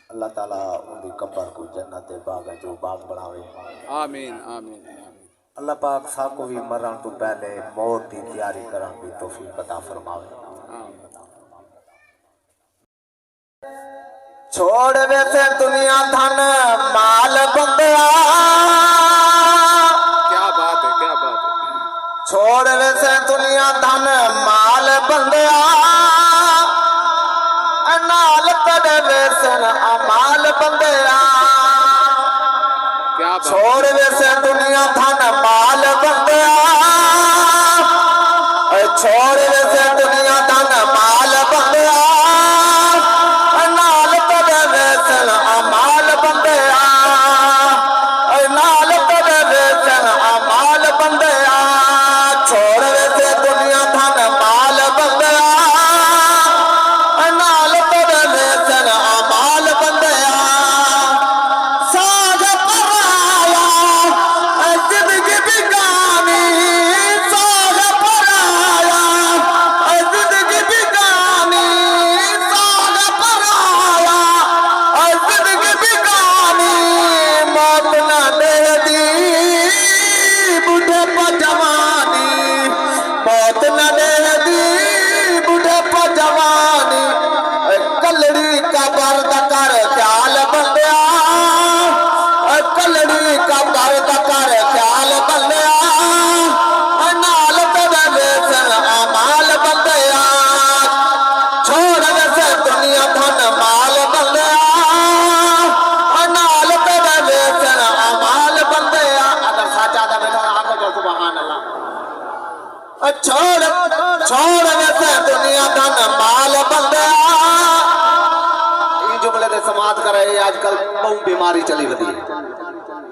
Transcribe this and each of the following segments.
अल्लाह ताला उनकी कब्र को जन्नत बाग जो बाग बनावे। आमीन आमीन आमीन। अल्लाह पाक साको भी मरण तो पहले मौत की तैयारी करन की तौफीक अता फरमावे। छोड़ वैसे दुनिया धन माल बंदया, क्या बात है क्या बात है। छोड़ वैसे दुनिया धन माल बंदया, नाल तेरे वैसन अमाल बंदया। क्या बात। छोड़ वैसे दुनिया धन माल बंदया, छोड़ वैसे दुनिया धन माल बंदया, नाल तेरे वैसन अमाल बंदया, नाल तेरे वैसन अमाल बंदया। छोड़ वैसे दुनिया धन माल बंदया, नाल तेरे वैसन अमाल बंदया। साग पराया जिंदगी बिगानी, साग पराया जिंदगी बिगानी, साग पराया जिंदगी बिगानी। मौत न दे दी बूढ़े पर जवानी, मौत न दे दी बूढ़े पर जवानी। कलड़ी का बर्द कर ख्याल बंदया, कलड़ी का बर्द कर ख्याल बंदया, नाल तेरे वैसन अमाल बंदया। छोड़ वैसे दुनिया धन माल बंदया, नाल तेरे वैसन अमाल बंदया। अगर साचा दा बेटा आखो जो सुभान अल्लाह। छोड़ वैसे दुनिया धन माल बंदया। जुमले से समाप्त करे। आजकल बहुत बीमारी चली वधी।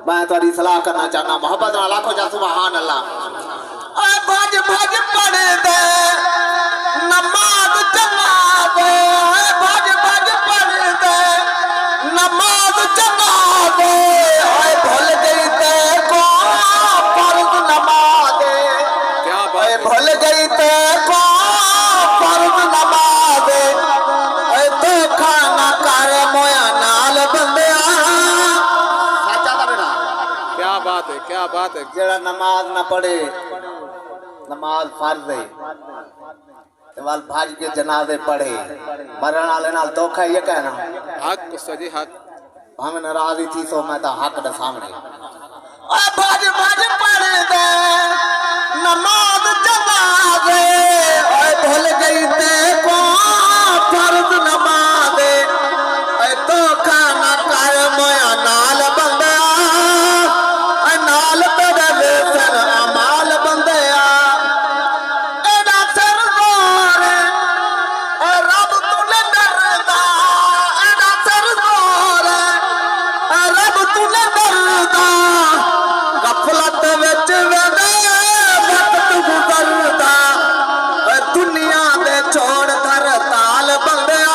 मैं थोड़ी सलाह करना चाहना, मोहब्बत ना लाखो जा सुभान अल्लाह। भज भज पढ़ दे नमाज जमात, भज भज पढ़ दे नमाज जमात। भूल गई ते को फर्ज नमाज, भूल गई ते को फर्ज नमाज। तो खाना कर मोया नाल बंदया। साचा दा बेटा क्या बात है क्या बात है। जेड़ा नमाज ना पढ़े, नमाज फर्ज है, वाल भाज के जनाजे पढ़े, मरण वाले नाल धोखा ये कहना। हक सजी हक। हम नाराजी थी सो मैं तो हक दे सामने। भाज भाज पढ़ दे नमाज जनाजे, भूल गई ते को फर्ज नमाज। तो खाना कर मोया नाल बंदया, नाल तेरे वैसन अमाल बंदया। एड़ा सिर जोर रब तूने डरदा, एड़ा सिर जोर रब तूने डरदा। गफलत विच वेदे वक्त गुजरदा, दुनिया दे छोड़ कर ताल बंदया,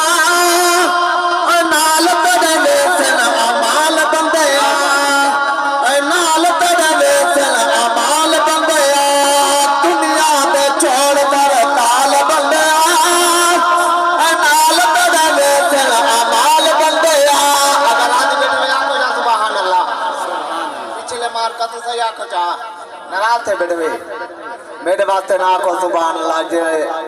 नाल तेरे वैसन अमाल बंदया, नाल तेरे वैसन अमाल बंदया। दुनिया दे छोड़ कर ताल बंदया, नाल तेरे वैसन अमाल बंदया। अगर आज बेटे आखो जा सुभान अल्लाह। पिछले मार का तो सही आखो जा नाराज थे बेटे मेरे वास्ते ना आखो सुभान अल्लाह।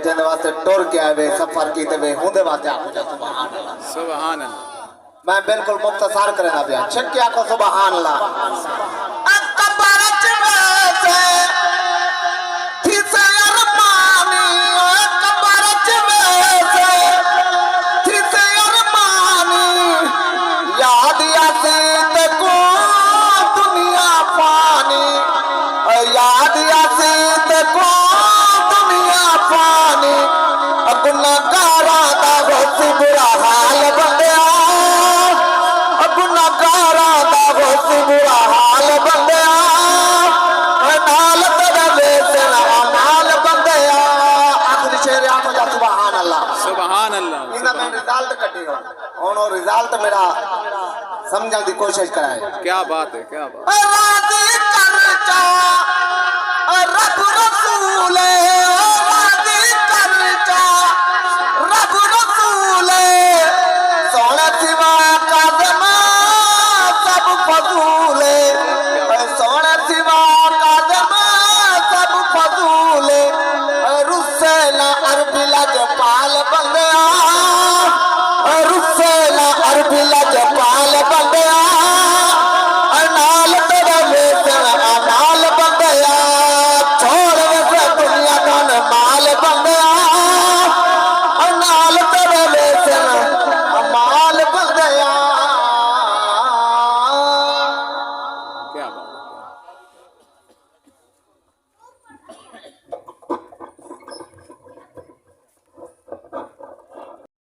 जिन वास्ते टुर के आए सफर कीते वे हुंदे वास्ते आखो जा सुभान अल्लाह। सुभान अल्लाह। मैं बिल्कुल मुख्तसर करना पिया छिक के आखो सुभान अल्लाह। अकबर चवेसे थी सयर पानी, अकबर चवेसे थी सयर पानी। याद यासीत को दुनिया पानी, याद यासीत को दुनिया पानी। गुनाहगारा दा बहुत बुरा हाल बंदया, गुनाहगारा दा बहुत बुरा हाल बंदया। नाल तेरे वैसन अमाल बंदया। आखिरी शेर आखो जा सुभान अल्लाह। सुभान अल्लाह। इना मैं रिजल्ट कटेगा और वो रिजल्ट मेरा समझने की कोशिश कराए। क्या बात है क्या बात। राजी कर जा रब रसूल, राजी कर जा रब रसूल। फजूल